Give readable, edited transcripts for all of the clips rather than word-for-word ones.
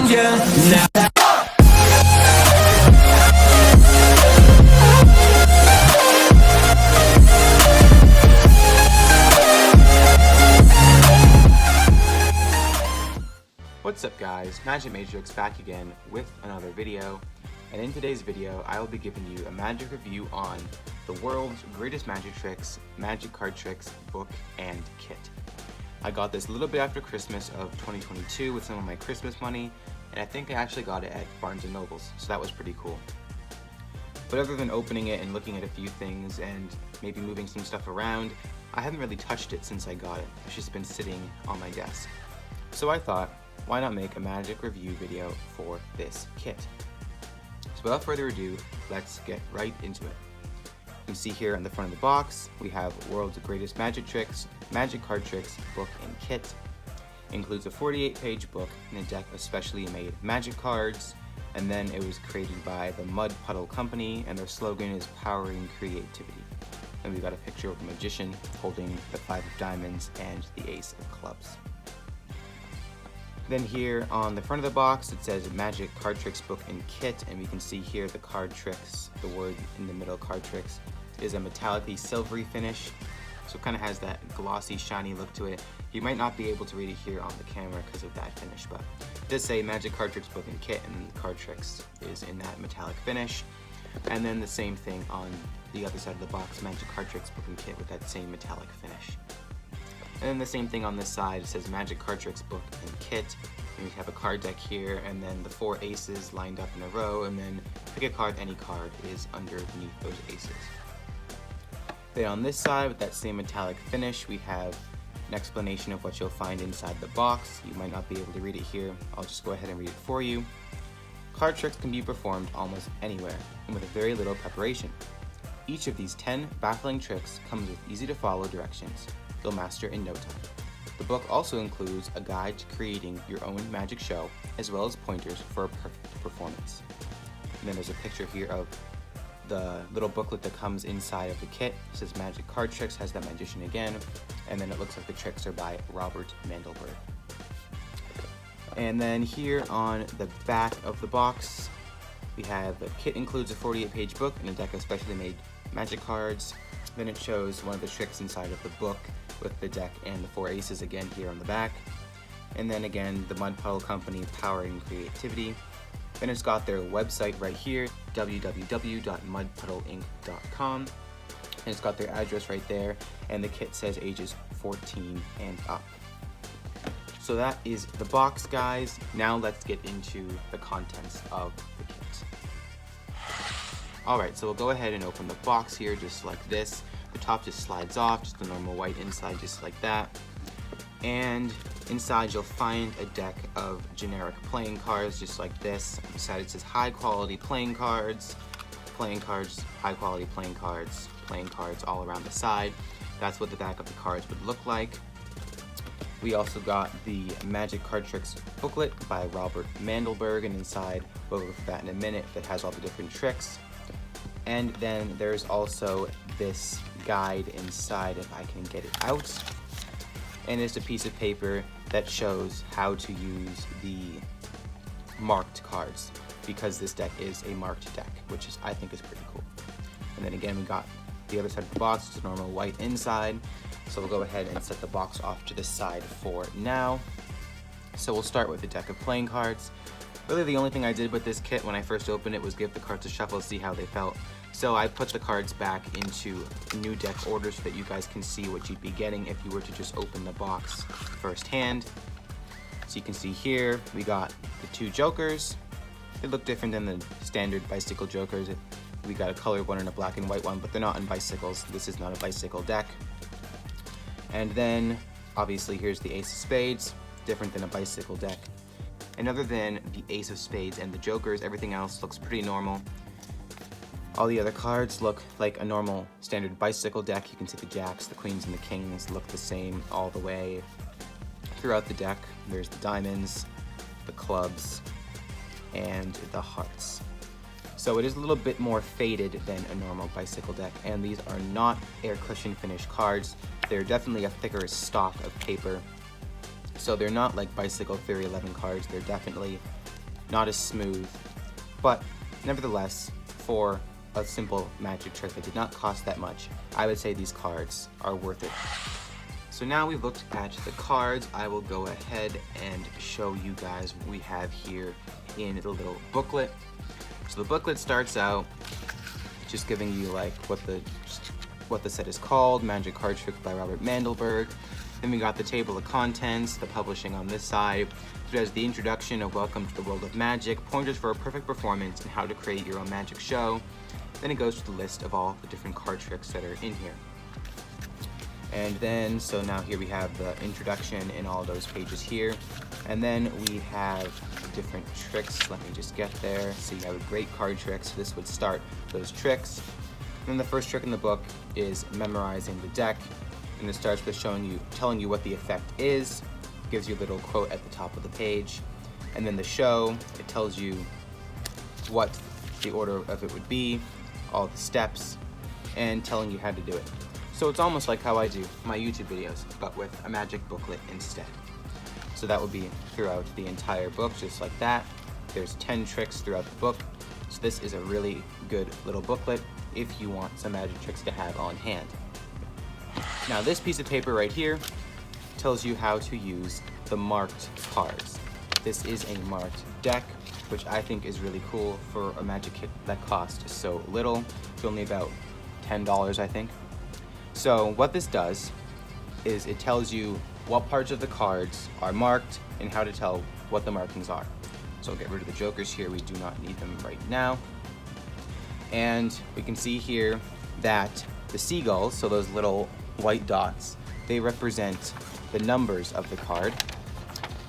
around you now. What's up guys, Magic Matrix back again with another video, and in today's video I will be giving you a magic review on the world's greatest magic tricks, magic card tricks, book and kit. I got this a little bit after Christmas of 2022 with some of my Christmas money, and I think I actually got it at Barnes & Noble's, so that was pretty cool. But other than opening it and looking at a few things and maybe moving some stuff around, I haven't really touched it since I got it. It's just been sitting on my desk. So I thought, why not make a magic review video for this kit? So without further ado, let's get right into it. You can see here on the front of the box, we have World's Greatest Magic Tricks, Magic Card Tricks, Book and Kit. It includes a 48-page book and a deck of specially made magic cards, and then it was created by the Mud Puddle Company, and their slogan is Powering Creativity. And we've got a picture of a magician holding the 5 of diamonds and the ace of clubs. Then here on the front of the box it says Magic Card Tricks Book and Kit, and we can see here the card tricks, the word in the middle, card tricks, is a metallic-y silvery finish, so it kind of has that glossy shiny look to it. You might not be able to read it here on the camera because of that finish, but it does say Magic Card Tricks Book and Kit, and the card tricks is in that metallic finish. And then the same thing on the other side of the box, Magic Card Tricks Book and Kit with that same metallic finish. And then the same thing on this side, it says Magic Card Tricks Book and Kit. And we have a card deck here, and then the 4 aces lined up in a row, and then pick a card, any card is underneath those aces. Then on this side, with that same metallic finish, we have an explanation of what you'll find inside the box. You might not be able to read it here. I'll just go ahead and read it for you. Card tricks can be performed almost anywhere, and with very little preparation. Each of these 10 baffling tricks comes with easy to follow directions you'll master in no time. The book also includes a guide to creating your own magic show, as well as pointers for a perfect performance. And then there's a picture here of the little booklet that comes inside of the kit. It says Magic Card Tricks, has that magician again, and then it looks like the tricks are by Robert Mandelberg. And then here on the back of the box, we have the kit includes a 48-page book and a deck of specially made magic cards. Then it shows one of the tricks inside of the book with the deck and the 4 aces again here on the back. And then again, the Mud Puddle Company, Powering Creativity. Then it's got their website right here, www.mudpuddleinc.com. And it's got their address right there, and the kit says ages 14 and up. So that is the box, guys. Now let's get into the contents of the kit. Alright, so we'll go ahead and open the box here just like this. The top just slides off, just the normal white inside, just like that. And inside you'll find a deck of generic playing cards, just like this. Inside it says high quality playing cards, high quality playing cards all around the side. That's what the back of the cards would look like. We also got the Magic Card Tricks booklet by Robert Mandelberg, and inside, we'll look at that in a minute, that has all the different tricks. And then there's also this guide inside, if I can get it out. And it's a piece of paper that shows how to use the marked cards, because this deck is a marked deck, which I think is pretty cool. And then again, we got the other side of the box, it's a normal white inside. So we'll go ahead and set the box off to the side for now. So we'll start with the deck of playing cards. Really the only thing I did with this kit when I first opened it was give the cards a shuffle to see how they felt. So I put the cards back into new deck order so that you guys can see what you'd be getting if you were to just open the box firsthand. So you can see here, we got the 2 jokers. They look different than the standard bicycle jokers. We got a colored one and a black and white one, but they're not on bicycles. This is not a bicycle deck. And then, obviously, here's the ace of spades, different than a bicycle deck. And other than the ace of spades and the jokers, everything else looks pretty normal. All the other cards look like a normal standard bicycle deck. You can see the jacks, the queens, and the kings look the same all the way throughout the deck. There's the diamonds, the clubs, and the hearts. So it is a little bit more faded than a normal bicycle deck, and these are not air cushion finish cards. They're definitely a thicker stock of paper. So they're not like Bicycle Theory 11 cards. They're definitely not as smooth, but nevertheless, for a simple magic trick that did not cost that much, I would say these cards are worth it. So now we've looked at the cards, I will go ahead and show you guys what we have here in the little booklet. So the booklet starts out just giving you like what the set is called, Magic Card Tricks by Robert Mandelberg. Then we got the table of contents, the publishing on this side. So it has the introduction of Welcome to the World of Magic, pointers for a perfect performance, and how to create your own magic show. Then it goes to the list of all the different card tricks that are in here. And then, so now here we have the introduction in all those pages here. And then we have different tricks. Let me just get there. So you have great card tricks. This would start those tricks. And then the first trick in the book is memorizing the deck. And it starts with telling you what the effect is. Gives you a little quote at the top of the page. And then the show, it tells you what the order of it would be, all the steps, and telling you how to do it. So it's almost like how I do my YouTube videos, but with a magic booklet instead. So that will be throughout the entire book, just like that. There's 10 tricks throughout the book. So this is a really good little booklet if you want some magic tricks to have on hand. Now this piece of paper right here tells you how to use the marked cards. This is a marked deck, which I think is really cool for a magic kit that costs so little. It's only about $10, I think. So what this does is it tells you what parts of the cards are marked and how to tell what the markings are. So I'll get rid of the jokers here. We do not need them right now. And we can see here that the seagulls, so those little white dots, they represent the numbers of the card.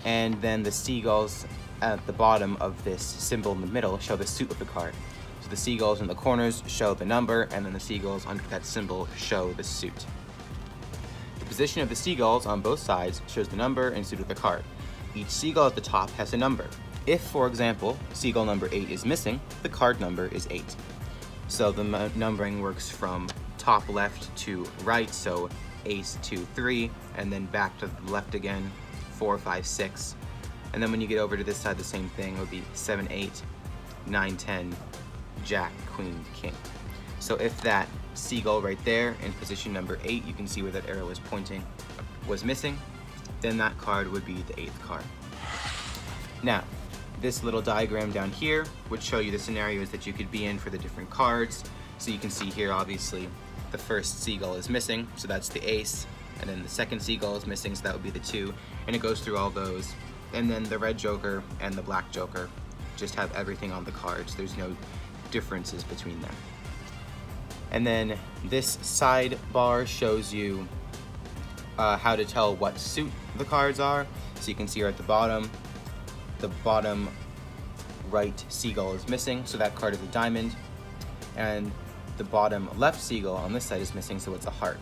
And then the seagulls at the bottom of this symbol in the middle show the suit of the card. So the seagulls in the corners show the number, and then the seagulls under that symbol show the suit. The position of the seagulls on both sides shows the number and suit of the card. Each seagull at the top has a number. If, for example, seagull number 8 is missing, the card number is 8. So the numbering works from top left to right, so ace, 2, 3, and then back to the left again, 4, 5, 6. And then when you get over to this side, the same thing would be 7, 8, 9, 10, Jack, Queen, King. So if that seagull right there in position number 8, you can see where that arrow is pointing, was missing, then that card would be the 8th card. Now, this little diagram down here would show you the scenarios that you could be in for the different cards. So you can see here, obviously, the first seagull is missing, so that's the ace, and then the second seagull is missing, so that would be the 2, and it goes through all those. And then the red joker and the black joker just have everything on the cards. There's no differences between them. And then this sidebar shows you how to tell what suit the cards are. So you can see here at the bottom right seagull is missing, so that card is a diamond. And the bottom left seagull on this side is missing, so it's a heart.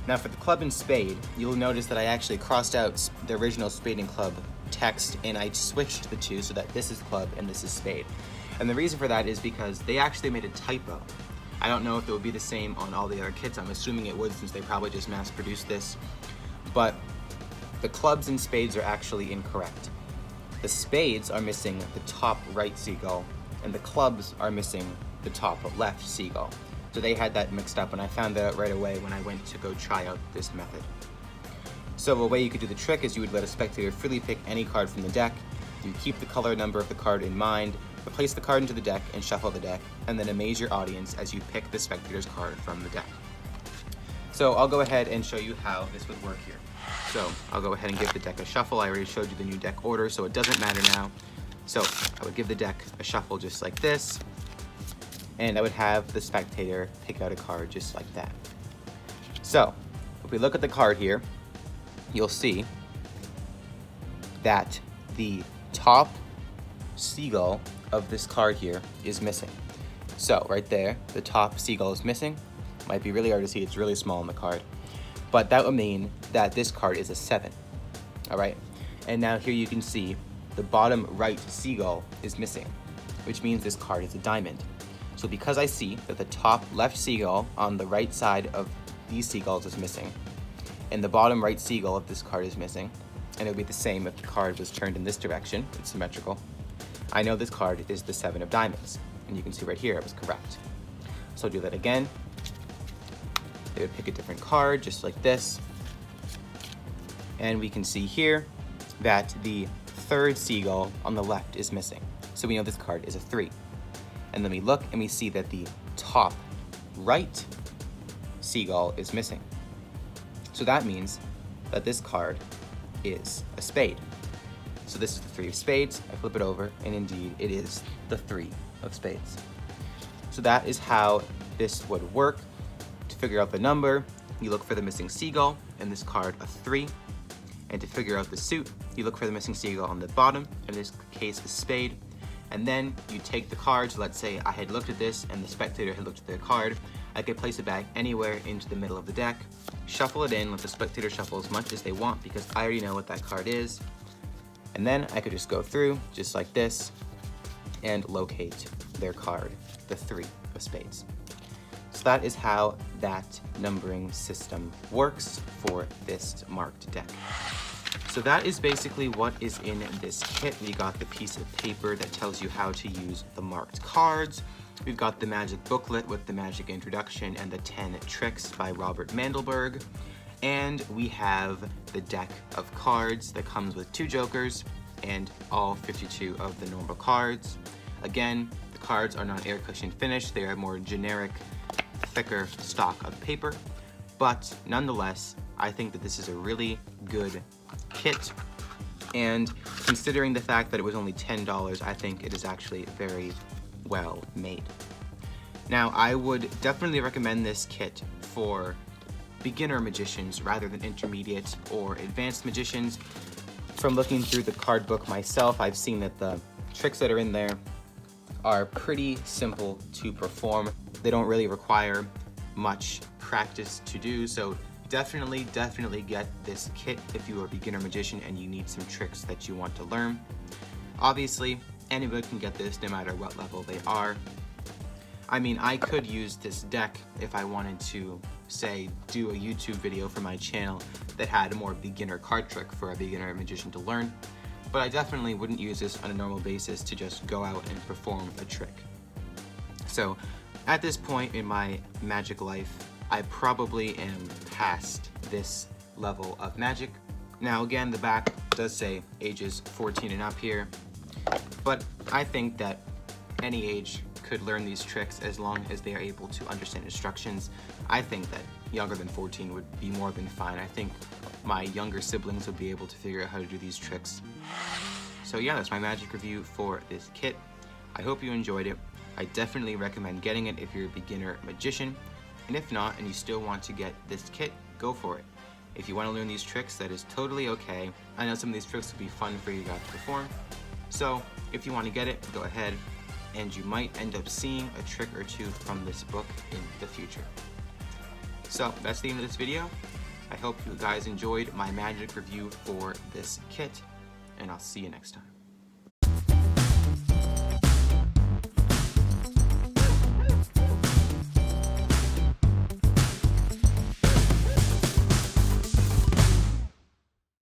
Now for the club and spade, you'll notice that I actually crossed out the original spade and club text and I switched the two so that this is club and this is spade. And the reason for that is because they actually made a typo. I don't know if it would be the same on all the other kits. I'm assuming it would, since they probably just mass produced this. But the clubs and spades are actually incorrect. The spades are missing the top right seagull and the clubs are missing the top left seagull. So they had that mixed up, and I found that out right away when I went to go try out this method. So a way you could do the trick is you would let a spectator freely pick any card from the deck. You keep the color number of the card in mind, place the card into the deck and shuffle the deck, and then amaze your audience as you pick the spectator's card from the deck. So I'll go ahead and show you how this would work here. So I'll go ahead and give the deck a shuffle. I already showed you the new deck order, so it doesn't matter now. So I would give the deck a shuffle just like this, and I would have the spectator pick out a card just like that. So if we look at the card here, you'll see that the top seagull of this card here is missing. So right there, the top seagull is missing. Might be really hard to see, it's really small on the card. But that would mean that this card is a 7, all right? And now here you can see the bottom right seagull is missing, which means this card is a diamond. So because I see that the top left seagull on the right side of these seagulls is missing, and the bottom right seagull of this card is missing, and it would be the same if the card was turned in this direction. It's symmetrical. I know this card is the 7 of diamonds, and you can see right here I was correct. So I'll do that again. They would pick a different card, just like this. And we can see here that the 3rd seagull on the left is missing. So we know this card is a 3. And then we look and we see that the top right seagull is missing. So that means that this card is a spade. So this is the 3 of spades. I flip it over, and indeed it is the 3 of spades. So that is how this would work. To figure out the number, you look for the missing seagull, and this card a 3. And to figure out the suit, you look for the missing seagull on the bottom, in this case a spade. And then you take the cards. Let's say I had looked at this and the spectator had looked at their card. I could place it back anywhere into the middle of the deck, shuffle it in, let the spectator shuffle as much as they want because I already know what that card is. And then I could just go through, just like this, and locate their card, the 3 of spades. So that is how that numbering system works for this marked deck. So that is basically what is in this kit. We got the piece of paper that tells you how to use the marked cards. We've got the magic booklet with the magic introduction and the 10 tricks by Robert Mandelberg. And we have the deck of cards that comes with 2 jokers and all 52 of the normal cards. Again, the cards are not air cushion finished. They are more generic, thicker stock of paper. But nonetheless, I think that this is a really good kit, and considering the fact that it was only $10, I think it is actually very well made. Now, I would definitely recommend this kit for beginner magicians rather than intermediate or advanced magicians. From looking through the card book myself, I've seen that the tricks that are in there are pretty simple to perform. They don't really require much practice to do, so definitely get this kit if you are a beginner magician and you need some tricks that you want to learn. Obviously, anybody can get this no matter what level they are. I mean, I could use this deck if I wanted to, say, do a YouTube video for my channel that had a more beginner card trick for a beginner magician to learn, but I definitely wouldn't use this on a normal basis to just go out and perform a trick. So, at this point in my magic life, I probably am past this level of magic. Now again, the back does say ages 14 and up here, but I think that any age could learn these tricks as long as they are able to understand instructions. I think that younger than 14 would be more than fine. I think my younger siblings would be able to figure out how to do these tricks. So yeah, that's my magic review for this kit. I hope you enjoyed it. I definitely recommend getting it if you're a beginner magician. And if not, and you still want to get this kit, go for it. If you want to learn these tricks, that is totally okay. I know some of these tricks will be fun for you guys to perform. So if you want to get it, go ahead, and you might end up seeing a trick or 2 from this book in the future. So that's the end of this video. I hope you guys enjoyed my magic review for this kit, and I'll see you next time.